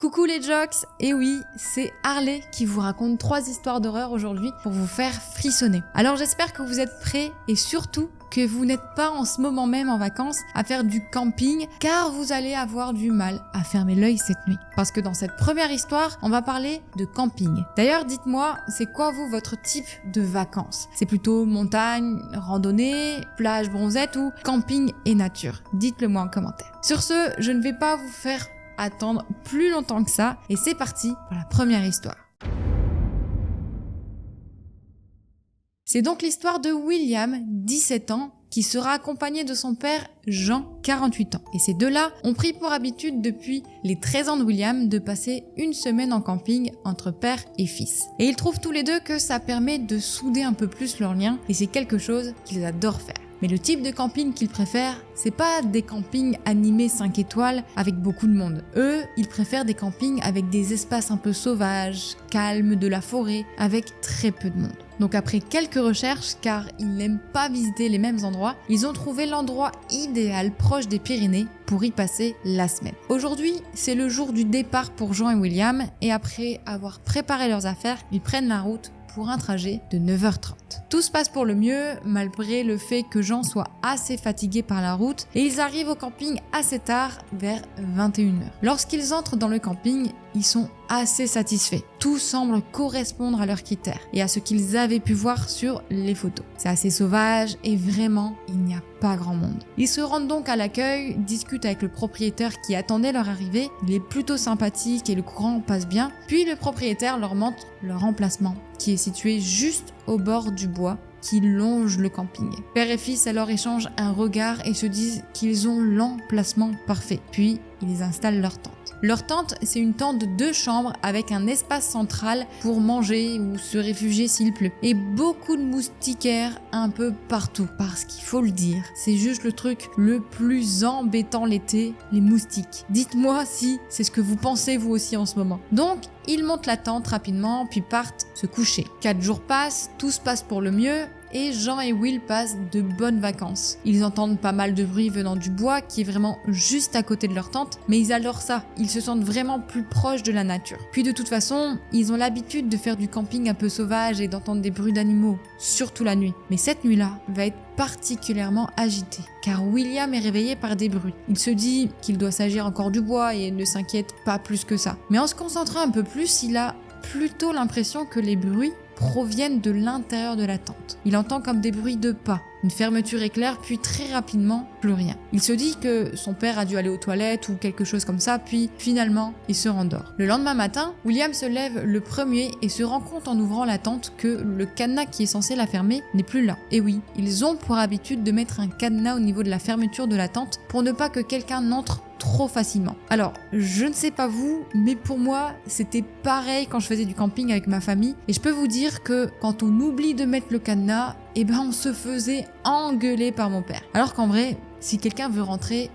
Coucou les jocks, et oui, c'est Harley qui vous raconte 3 histoires d'horreur aujourd'hui pour vous faire frissonner. Alors j'espère que vous êtes prêts et surtout que vous n'êtes pas en ce moment même en vacances à faire du camping car vous allez avoir du mal à fermer l'œil cette nuit. Parce que dans cette première histoire, on va parler de camping. D'ailleurs, dites-moi, c'est quoi vous votre type de vacances? C'est plutôt montagne, randonnée, plage bronzette ou camping et nature? Dites-le moi en commentaire. Sur ce, je ne vais pas vous faire attendre plus longtemps que ça et c'est parti pour la première histoire. C'est donc l'histoire de William, 17 ans, qui sera accompagné de son père Jean, 48 ans. Et ces deux-là ont pris pour habitude depuis les 13 ans de William de passer une semaine en camping entre père et fils. Et ils trouvent tous les deux que ça permet de souder un peu plus leur lien et c'est quelque chose qu'ils adorent faire. Mais le type de camping qu'ils préfèrent, c'est pas des campings animés 5 étoiles avec beaucoup de monde. Eux, ils préfèrent des campings avec des espaces un peu sauvages, calmes, de la forêt, avec très peu de monde. Donc après quelques recherches, car ils n'aiment pas visiter les mêmes endroits, ils ont trouvé l'endroit idéal proche des Pyrénées pour y passer la semaine. Aujourd'hui, c'est le jour du départ pour Jean et William, et après avoir préparé leurs affaires, ils prennent la route pour un trajet de 9h30. Tout se passe pour le mieux, malgré le fait que Jean soit assez fatigué par la route, et ils arrivent au camping assez tard, vers 21h. Lorsqu'ils entrent dans le camping, ils sont assez satisfaits. Tout semble correspondre à leurs critères et à ce qu'ils avaient pu voir sur les photos. C'est assez sauvage et vraiment, il n'y a pas grand monde. Ils se rendent donc à l'accueil, discutent avec le propriétaire qui attendait leur arrivée. Il est plutôt sympathique et le courant passe bien. Puis le propriétaire leur montre leur emplacement, qui est situé juste au bord du bois qui longe le camping. Père et fils alors échangent un regard et se disent qu'ils ont l'emplacement parfait. Puis, ils installent leur tente. Leur tente, c'est une tente de 2 chambres avec un espace central pour manger ou se réfugier s'il pleut. Et beaucoup de moustiquaires un peu partout. Parce qu'il faut le dire, c'est juste le truc le plus embêtant l'été, les moustiques. Dites-moi si c'est ce que vous pensez vous aussi en ce moment. Donc, ils montent la tente rapidement puis partent se coucher. 4 jours passent, tout se passe pour le mieux. Et Jean et Will passent de bonnes vacances. Ils entendent pas mal de bruit venant du bois qui est vraiment juste à côté de leur tente, mais ils adorent ça. Ils se sentent vraiment plus proches de la nature. Puis de toute façon, ils ont l'habitude de faire du camping un peu sauvage et d'entendre des bruits d'animaux, surtout la nuit. Mais cette nuit-là va être particulièrement agitée, car William est réveillé par des bruits. Il se dit qu'il doit s'agir encore du bois et ne s'inquiète pas plus que ça. Mais en se concentrant un peu plus, il a plutôt l'impression que les bruits proviennent de l'intérieur de la tente. Il entend comme des bruits de pas, une fermeture éclair, puis très rapidement, plus rien. Il se dit que son père a dû aller aux toilettes ou quelque chose comme ça, puis finalement, il se rendort. Le lendemain matin, William se lève le premier et se rend compte en ouvrant la tente que le cadenas qui est censé la fermer n'est plus là. Et oui, ils ont pour habitude de mettre un cadenas au niveau de la fermeture de la tente pour ne pas que quelqu'un n'entre trop facilement. Alors, je ne sais pas vous, mais pour moi, c'était pareil quand je faisais du camping avec ma famille. Et je peux vous dire que quand on oublie de mettre le cadenas, on se faisait engueuler par mon père. Alors qu'en vrai, si quelqu'un veut rentrer,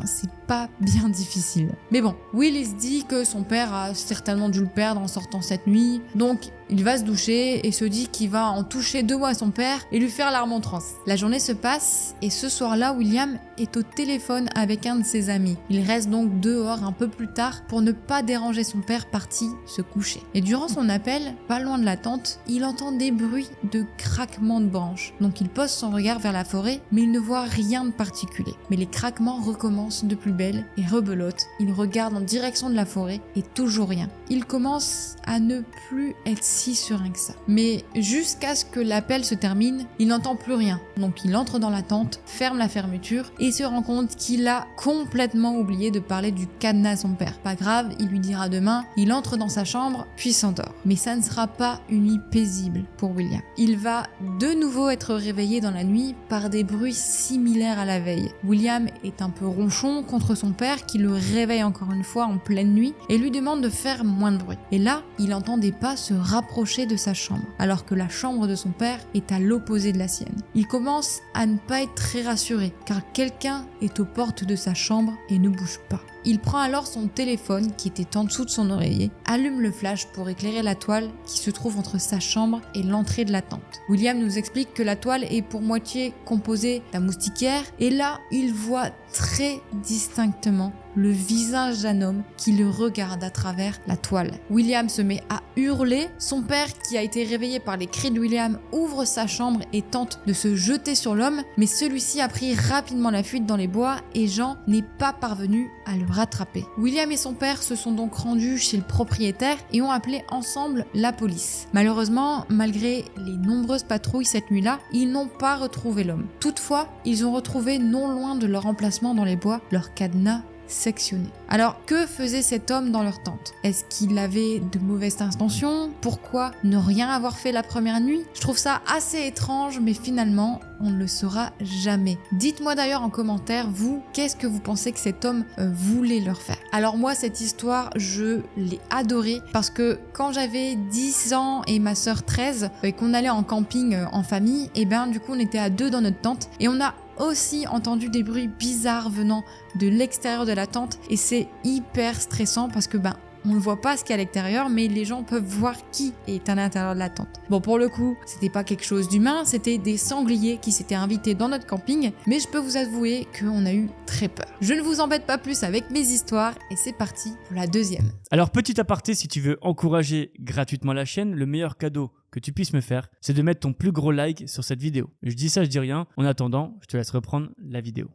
c'est pas bien difficile. Mais bon, Will il se dit que son père a certainement dû le perdre en sortant cette nuit, donc il va se doucher et se dit qu'il va en toucher 2 mots à son père et lui faire la remontrance. La journée se passe et ce soir-là, William est au téléphone avec un de ses amis. Il reste donc dehors un peu plus tard pour ne pas déranger son père parti se coucher. Et durant son appel, pas loin de la tente, il entend des bruits de craquements de branches. Donc il pose son regard vers la forêt, mais il ne voit rien de particulier. Mais les craquements recommencent de plus belle et rebelote. Il regarde en direction de la forêt et toujours rien. Il commence à ne plus être si serein que ça. Mais jusqu'à ce que l'appel se termine, il n'entend plus rien. Donc il entre dans la tente, ferme la fermeture et se rend compte qu'il a complètement oublié de parler du cadenas à son père. Pas grave, il lui dira demain. Il entre dans sa chambre puis s'endort. Mais ça ne sera pas une nuit paisible pour William. Il va de nouveau être réveillé dans la nuit par des bruits similaires à la veille. William est un peu ronchon contre son père qui le réveille encore une fois en pleine nuit et lui demande de faire moins de bruit. Et là, il entend des pas se rapprocher de sa chambre, alors que la chambre de son père est à l'opposé de la sienne. Il commence à ne pas être très rassuré, car quelqu'un est aux portes de sa chambre et ne bouge pas. Il prend alors son téléphone qui était en dessous de son oreiller, allume le flash pour éclairer la toile qui se trouve entre sa chambre et l'entrée de la tente. William nous explique que la toile est pour moitié composée d'un moustiquaire et là, il voit très distinctement le visage d'un homme qui le regarde à travers la toile. William se met à hurler. Son père, qui a été réveillé par les cris de William, ouvre sa chambre et tente de se jeter sur l'homme, mais celui-ci a pris rapidement la fuite dans les bois et Jean n'est pas parvenu à le rattraper. William et son père se sont donc rendus chez le propriétaire et ont appelé ensemble la police. Malheureusement, malgré les nombreuses patrouilles cette nuit-là, ils n'ont pas retrouvé l'homme. Toutefois, ils ont retrouvé non loin de leur emplacement dans les bois leur cadenas sectionné. Alors, que faisait cet homme dans leur tente? Est-ce qu'il avait de mauvaises intentions? Pourquoi ne rien avoir fait la première nuit? Je trouve ça assez étrange, mais finalement, on ne le saura jamais. Dites-moi d'ailleurs en commentaire, vous, qu'est-ce que vous pensez que cet homme voulait leur faire? Alors moi, cette histoire, je l'ai adorée parce que quand j'avais 10 ans et ma sœur 13, et qu'on allait en camping en famille, et ben du coup, on était à 2 dans notre tente et on a aussi entendu des bruits bizarres venant de l'extérieur de la tente et c'est hyper stressant parce que on ne voit pas ce qu'il y a à l'extérieur, mais les gens peuvent voir qui est à l'intérieur de la tente. Bon, pour le coup, c'était pas quelque chose d'humain, c'était des sangliers qui s'étaient invités dans notre camping, mais je peux vous avouer qu'on a eu très peur. Je ne vous embête pas plus avec mes histoires, et c'est parti pour la deuxième. Alors, petit aparté, si tu veux encourager gratuitement la chaîne, le meilleur cadeau que tu puisses me faire, c'est de mettre ton plus gros like sur cette vidéo. Je dis ça, je dis rien. En attendant, je te laisse reprendre la vidéo.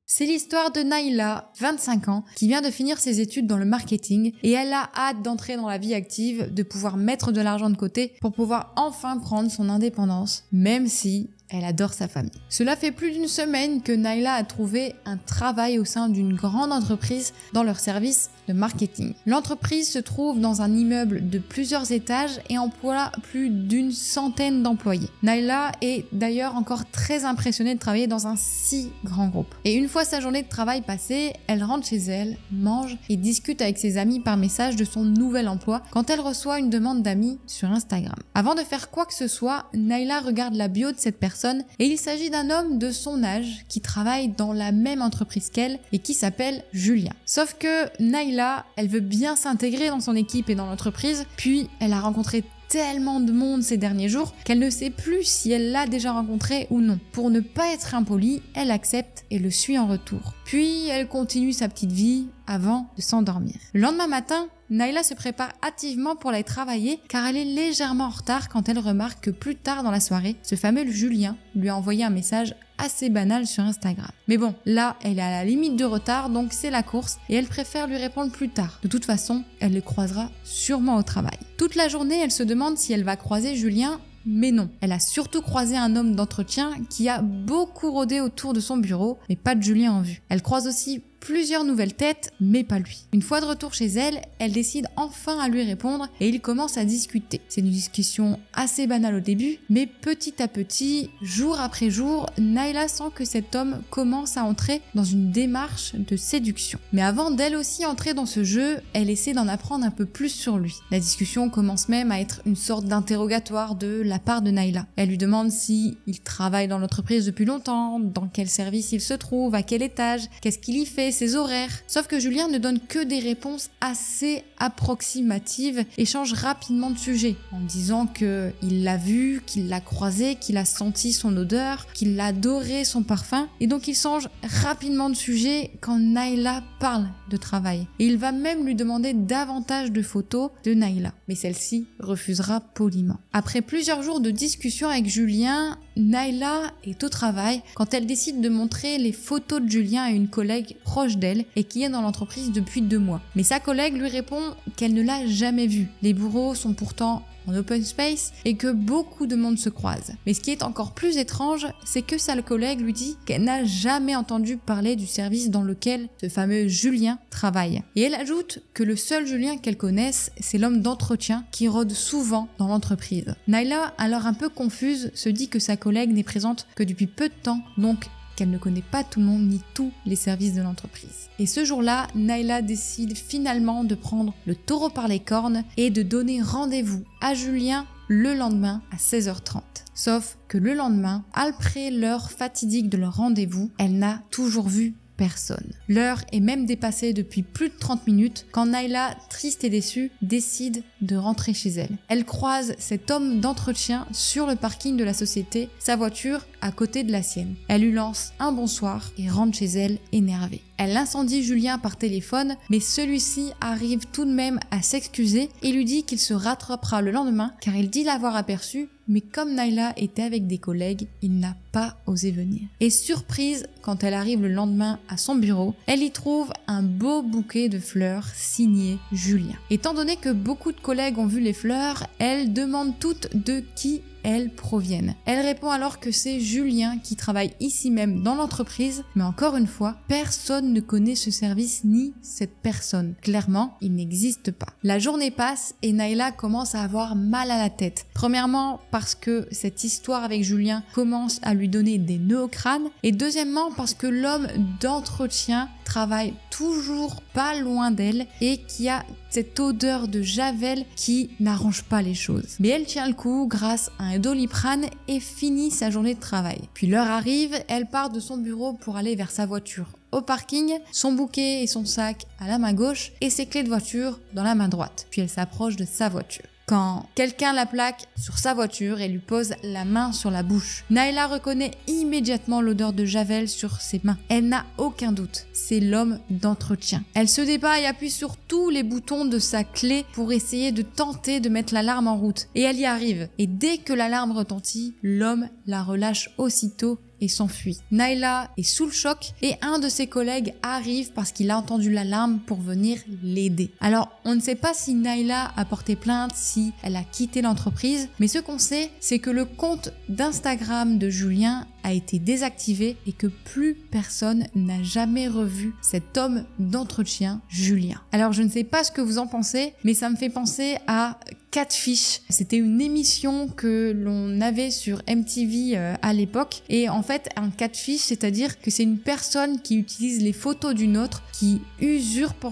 C'est l'histoire de Naila, 25 ans, qui vient de finir ses études dans le marketing et elle a hâte d'entrer dans la vie active, de pouvoir mettre de l'argent de côté pour pouvoir enfin prendre son indépendance, même si elle adore sa famille. Cela fait plus d'une semaine que Naila a trouvé un travail au sein d'une grande entreprise dans leur service de marketing. L'entreprise se trouve dans un immeuble de plusieurs étages et emploie plus d'une centaine d'employés. Naila est d'ailleurs encore très impressionnée de travailler dans un si grand groupe. Et une fois sa journée de travail passée, elle rentre chez elle, mange et discute avec ses amis par message de son nouvel emploi quand elle reçoit une demande d'amis sur Instagram. Avant de faire quoi que ce soit, Naila regarde la bio de cette personne et il s'agit d'un homme de son âge qui travaille dans la même entreprise qu'elle et qui s'appelle Julien. Sauf que Naila, elle veut bien s'intégrer dans son équipe et dans l'entreprise, puis elle a rencontré tellement de monde ces derniers jours qu'elle ne sait plus si elle l'a déjà rencontré ou non. Pour ne pas être impolie, elle accepte et le suit en retour. Puis elle continue sa petite vie avant de s'endormir. Le lendemain matin, Naila se prépare hâtivement pour aller travailler car elle est légèrement en retard quand elle remarque que plus tard dans la soirée, ce fameux Julien lui a envoyé un message assez banal sur Instagram. Mais bon, là, elle est à la limite du retard, donc c'est la course et elle préfère lui répondre plus tard. De toute façon, elle le croisera sûrement au travail. Toute la journée, elle se demande si elle va croiser Julien, mais non. Elle a surtout croisé un homme d'entretien qui a beaucoup rôdé autour de son bureau, mais pas de Julien en vue. Elle croise aussi plusieurs nouvelles têtes, mais pas lui. Une fois de retour chez elle, elle décide enfin à lui répondre et ils commencent à discuter. C'est une discussion assez banale au début, mais petit à petit, jour après jour, Naila sent que cet homme commence à entrer dans une démarche de séduction. Mais avant d'elle aussi entrer dans ce jeu, elle essaie d'en apprendre un peu plus sur lui. La discussion commence même à être une sorte d'interrogatoire de la part de Naila. Elle lui demande si il travaille dans l'entreprise depuis longtemps, dans quel service il se trouve, à quel étage, qu'est-ce qu'il y fait, ses horaires. Sauf que Julien ne donne que des réponses assez approximatives et change rapidement de sujet en disant que il l'a vu, qu'il l'a croisé, qu'il a senti son odeur, qu'il adorait son parfum et donc il change rapidement de sujet quand Naila parle de travail. Et il va même lui demander davantage de photos de Naila, mais celle-ci refusera poliment. Après plusieurs jours de discussion avec Julien, Naila est au travail quand elle décide de montrer les photos de Julien à une collègue proche d'elle et qui est dans l'entreprise depuis 2 mois. Mais sa collègue lui répond qu'elle ne l'a jamais vu. Les bureaux sont pourtant en open space et que beaucoup de monde se croise. Mais ce qui est encore plus étrange, c'est que sa collègue lui dit qu'elle n'a jamais entendu parler du service dans lequel ce fameux Julien travaille. Et elle ajoute que le seul Julien qu'elle connaisse, c'est l'homme d'entretien qui rôde souvent dans l'entreprise. Naila, alors un peu confuse, se dit que sa collègue n'est présente que depuis peu de temps, donc qu'elle ne connaît pas tout le monde ni tous les services de l'entreprise. Et ce jour-là, Naila décide finalement de prendre le taureau par les cornes et de donner rendez-vous à Julien le lendemain à 16h30. Sauf que le lendemain, après l'heure fatidique de leur rendez-vous, elle n'a toujours vu personne. L'heure est même dépassée depuis plus de 30 minutes quand Naila, triste et déçue, décide de rentrer chez elle. Elle croise cet homme d'entretien sur le parking de la société. Sa voiture à côté de la sienne. Elle lui lance un bonsoir et rentre chez elle énervée. Elle incendie Julien par téléphone, mais celui-ci arrive tout de même à s'excuser et lui dit qu'il se rattrapera le lendemain car il dit l'avoir aperçu, mais comme Naila était avec des collègues, il n'a pas osé venir. Et surprise, quand elle arrive le lendemain à son bureau, elle y trouve un beau bouquet de fleurs signé Julien. Étant donné que beaucoup de collègues ont vu les fleurs, elle demande toutes de qui elles proviennent. Elle répond alors que c'est Julien qui travaille ici même dans l'entreprise, mais encore une fois, personne ne connaît ce service ni cette personne. Clairement, il n'existe pas. La journée passe et Naila commence à avoir mal à la tête. Premièrement, parce que cette histoire avec Julien commence à lui donner des nœuds au crâne, et deuxièmement parce que l'homme d'entretien travaille toujours pas loin d'elle et qui a cette odeur de javel qui n'arrange pas les choses. Mais elle tient le coup grâce à un Doliprane et finit sa journée de travail. Puis l'heure arrive, elle part de son bureau pour aller vers sa voiture. Au parking, son bouquet et son sac à la main gauche et ses clés de voiture dans la main droite. Puis elle s'approche de sa voiture. Quand quelqu'un la plaque sur sa voiture et lui pose la main sur la bouche. Naila reconnaît immédiatement l'odeur de javel sur ses mains. Elle n'a aucun doute, c'est l'homme d'entretien. Elle se débat et appuie sur tous les boutons de sa clé pour essayer de tenter de mettre l'alarme en route. Et elle y arrive. Et dès que l'alarme retentit, l'homme la relâche aussitôt et s'enfuit. Naila est sous le choc et un de ses collègues arrive parce qu'il a entendu l'alarme pour venir l'aider. Alors, on ne sait pas si Naila a porté plainte, si elle a quitté l'entreprise, mais ce qu'on sait, c'est que le compte d'Instagram de Julien a été désactivé et que plus personne n'a jamais revu cet homme d'entretien, Julien. Alors, je ne sais pas ce que vous en pensez, mais ça me fait penser à Catfish. C'était une émission que l'on avait sur MTV à l'époque. Et en fait, un catfish, c'est-à-dire que c'est une personne qui utilise les photos d'une autre, qui usurpe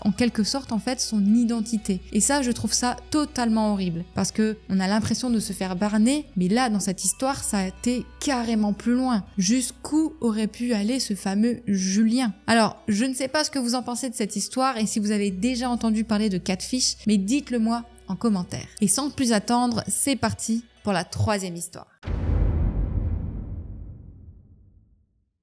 en quelque sorte en fait son identité. Et ça, je trouve ça totalement horrible. Parce que on a l'impression de se faire berner, mais là, dans cette histoire, ça a été carrément plus loin. Jusqu'où aurait pu aller ce fameux Julien? Alors, je ne sais pas ce que vous en pensez de cette histoire et si vous avez déjà entendu parler de catfish, mais dites-le moi en commentaire. Et sans plus attendre, c'est parti pour la troisième histoire.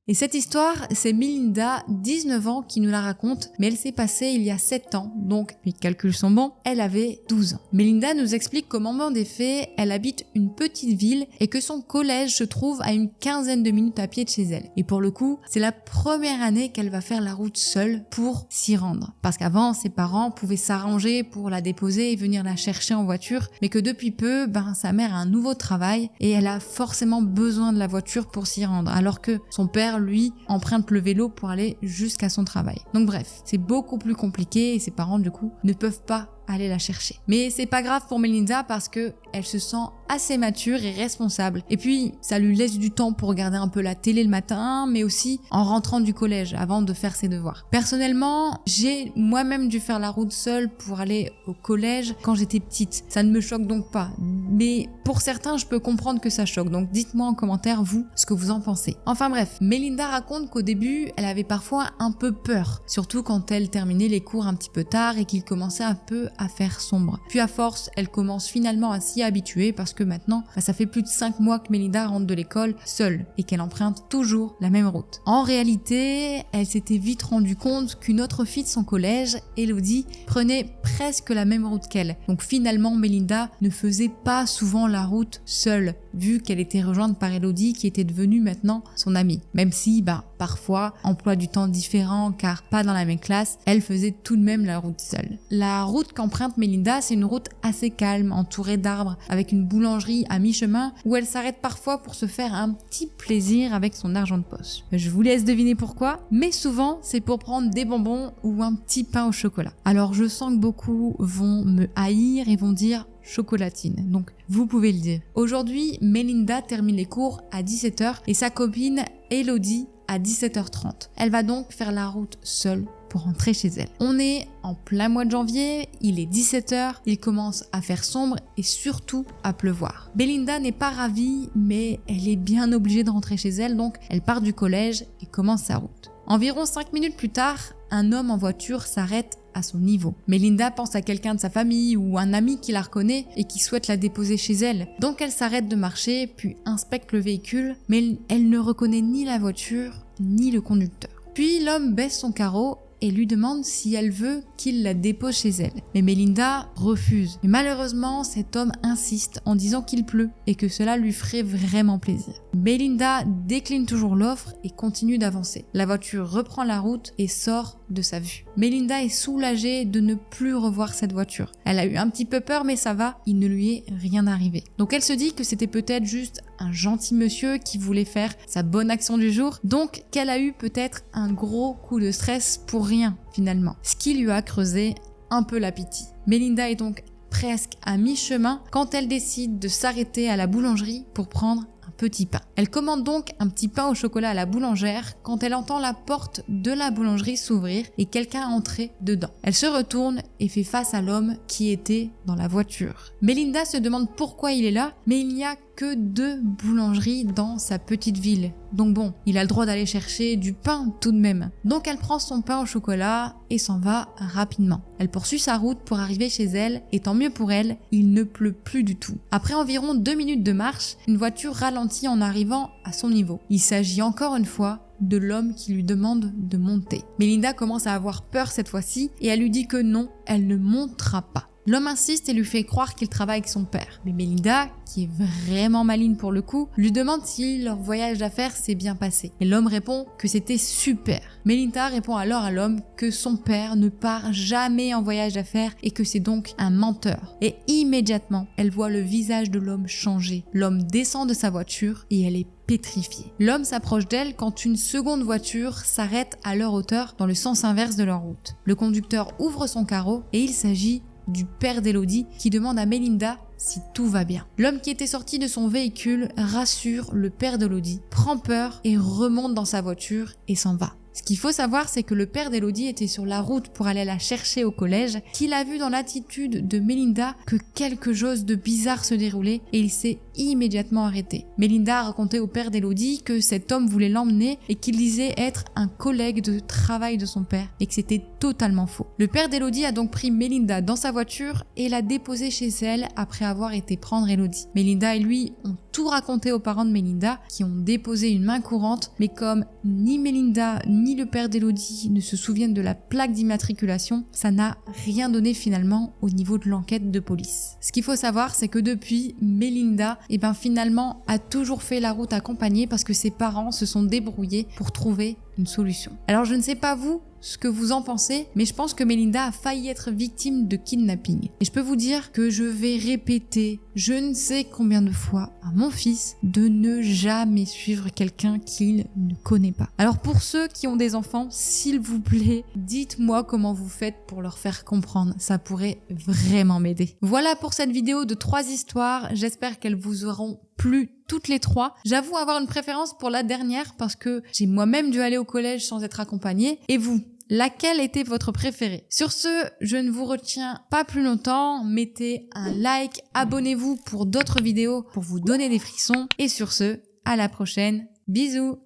Et cette histoire, c'est Melinda, 19 ans, qui nous la raconte, mais elle s'est passée il y a 7 ans, donc, mes calculs sont bons, elle avait 12 ans. Melinda nous explique qu'au moment des faits, elle habite une petite ville et que son collège se trouve à une quinzaine de minutes à pied de chez elle. Et pour le coup, c'est la première année qu'elle va faire la route seule pour s'y rendre. Parce qu'avant, ses parents pouvaient s'arranger pour la déposer et venir la chercher en voiture, mais que depuis peu, sa mère a un nouveau travail et elle a forcément besoin de la voiture pour s'y rendre, alors que son père, lui, emprunte le vélo pour aller jusqu'à son travail. Donc bref, c'est beaucoup plus compliqué et ses parents, du coup, ne peuvent pas aller la chercher. Mais c'est pas grave pour Melinda parce que elle se sent assez mature et responsable. Et puis, ça lui laisse du temps pour regarder un peu la télé le matin, mais aussi en rentrant du collège avant de faire ses devoirs. Personnellement, j'ai moi-même dû faire la route seule pour aller au collège quand j'étais petite. Ça ne me choque donc pas. Mais pour certains, je peux comprendre que ça choque. Donc dites-moi en commentaire, vous, ce que vous en pensez. Enfin bref, Melinda raconte qu'au début, elle avait parfois un peu peur. Surtout quand elle terminait les cours un petit peu tard et qu'il commençait un peu à faire sombre. Puis à force, elle commence finalement à s'y habituer parce que maintenant, ça fait plus de 5 mois que Melinda rentre de l'école seule et qu'elle emprunte toujours la même route. En réalité, elle s'était vite rendue compte qu'une autre fille de son collège, Elodie, prenait presque la même route qu'elle. Donc finalement, Melinda ne faisait pas souvent la route seule, vu qu'elle était rejointe par Elodie qui était devenue maintenant son amie. Même si, parfois, emploi du temps différent car pas dans la même classe, elle faisait tout de même la route seule. La route qu'emprunte Melinda, c'est une route assez calme, entourée d'arbres, avec une boulangerie à mi-chemin où elle s'arrête parfois pour se faire un petit plaisir avec son argent de poche. Je vous laisse deviner pourquoi, mais souvent c'est pour prendre des bonbons ou un petit pain au chocolat. Alors je sens que beaucoup vont me haïr et vont dire chocolatine, donc vous pouvez le dire. Aujourd'hui, Melinda termine les cours à 17h et sa copine Elodie à 17h30. Elle va donc faire la route seule pour rentrer chez elle. On est en plein mois de janvier, il est 17h, il commence à faire sombre et surtout à pleuvoir. Melinda n'est pas ravie, mais elle est bien obligée de rentrer chez elle, donc elle part du collège et commence sa route. Environ 5 minutes plus tard, un homme en voiture s'arrête à son niveau. Melinda pense à quelqu'un de sa famille ou un ami qui la reconnaît et qui souhaite la déposer chez elle. Donc elle s'arrête de marcher puis inspecte le véhicule, mais elle ne reconnaît ni la voiture ni le conducteur. Puis l'homme baisse son carreau et lui demande si elle veut qu'il la dépose chez elle. Mais Melinda refuse. Mais malheureusement, cet homme insiste en disant qu'il pleut et que cela lui ferait vraiment plaisir. Melinda décline toujours l'offre et continue d'avancer. La voiture reprend la route et sort de sa vue. Melinda est soulagée de ne plus revoir cette voiture. Elle a eu un petit peu peur, mais ça va, il ne lui est rien arrivé. Donc elle se dit que c'était peut-être juste un gentil monsieur qui voulait faire sa bonne action du jour, donc qu'elle a eu peut-être un gros coup de stress pour rien finalement, ce qui lui a creusé un peu l'appétit. Melinda est donc presque à mi-chemin quand elle décide de s'arrêter à la boulangerie pour prendre un petit pain. Elle commande donc un petit pain au chocolat à la boulangère quand elle entend la porte de la boulangerie s'ouvrir et quelqu'un entrer dedans. Elle se retourne et fait face à l'homme qui était dans la voiture. Melinda se demande pourquoi il est là, mais il n'y a que 2 boulangeries dans sa petite ville. Donc bon, il a le droit d'aller chercher du pain tout de même. Donc elle prend son pain au chocolat et s'en va rapidement. Elle poursuit sa route pour arriver chez elle et tant mieux pour elle, il ne pleut plus du tout. Après environ 2 minutes de marche, une voiture ralentit en arrivant à son niveau. Il s'agit encore une fois de l'homme qui lui demande de monter. Melinda commence à avoir peur cette fois-ci et elle lui dit que non, elle ne montera pas. L'homme insiste et lui fait croire qu'il travaille avec son père. Mais Melinda, qui est vraiment maligne pour le coup, lui demande si leur voyage d'affaires s'est bien passé. Et l'homme répond que c'était super. Melinda répond alors à l'homme que son père ne part jamais en voyage d'affaires et que c'est donc un menteur. Et immédiatement, elle voit le visage de l'homme changer. L'homme descend de sa voiture et elle est pétrifiée. L'homme s'approche d'elle quand une seconde voiture s'arrête à leur hauteur dans le sens inverse de leur route. Le conducteur ouvre son carreau et il s'agit du père d'Elodie qui demande à Melinda si tout va bien. L'homme qui était sorti de son véhicule rassure le père d'Elodie, prend peur et remonte dans sa voiture et s'en va. Ce qu'il faut savoir, c'est que le père d'Elodie était sur la route pour aller la chercher au collège, qu'il a vu dans l'attitude de Melinda que quelque chose de bizarre se déroulait et il s'est immédiatement arrêté. Melinda a raconté au père d'Elodie que cet homme voulait l'emmener et qu'il disait être un collègue de travail de son père et que c'était totalement faux. Le père d'Elodie a donc pris Melinda dans sa voiture et l'a déposée chez elle après avoir été prendre Elodie. Melinda et lui ont tout raconté aux parents de Melinda qui ont déposé une main courante, mais comme ni Melinda ni le père d'Elodie ne se souviennent de la plaque d'immatriculation, ça n'a rien donné finalement au niveau de l'enquête de police. Ce qu'il faut savoir, c'est que depuis, Melinda, finalement, a toujours fait la route accompagnée parce que ses parents se sont débrouillés pour trouver une solution. Alors je ne sais pas vous, ce que vous en pensez, mais je pense que Melinda a failli être victime de kidnapping. Et je peux vous dire que je vais répéter je ne sais combien de fois à mon fils de ne jamais suivre quelqu'un qu'il ne connaît pas. Alors pour ceux qui ont des enfants, s'il vous plaît, dites-moi comment vous faites pour leur faire comprendre. Ça pourrait vraiment m'aider. Voilà pour cette vidéo de 3 histoires. J'espère qu'elles vous auront plu toutes les 3. J'avoue avoir une préférence pour la dernière parce que j'ai moi-même dû aller au collège sans être accompagnée. Et vous ? Laquelle était votre préférée? Sur ce, je ne vous retiens pas plus longtemps. Mettez un like, abonnez-vous pour d'autres vidéos pour vous donner des frissons. Et sur ce, à la prochaine. Bisous!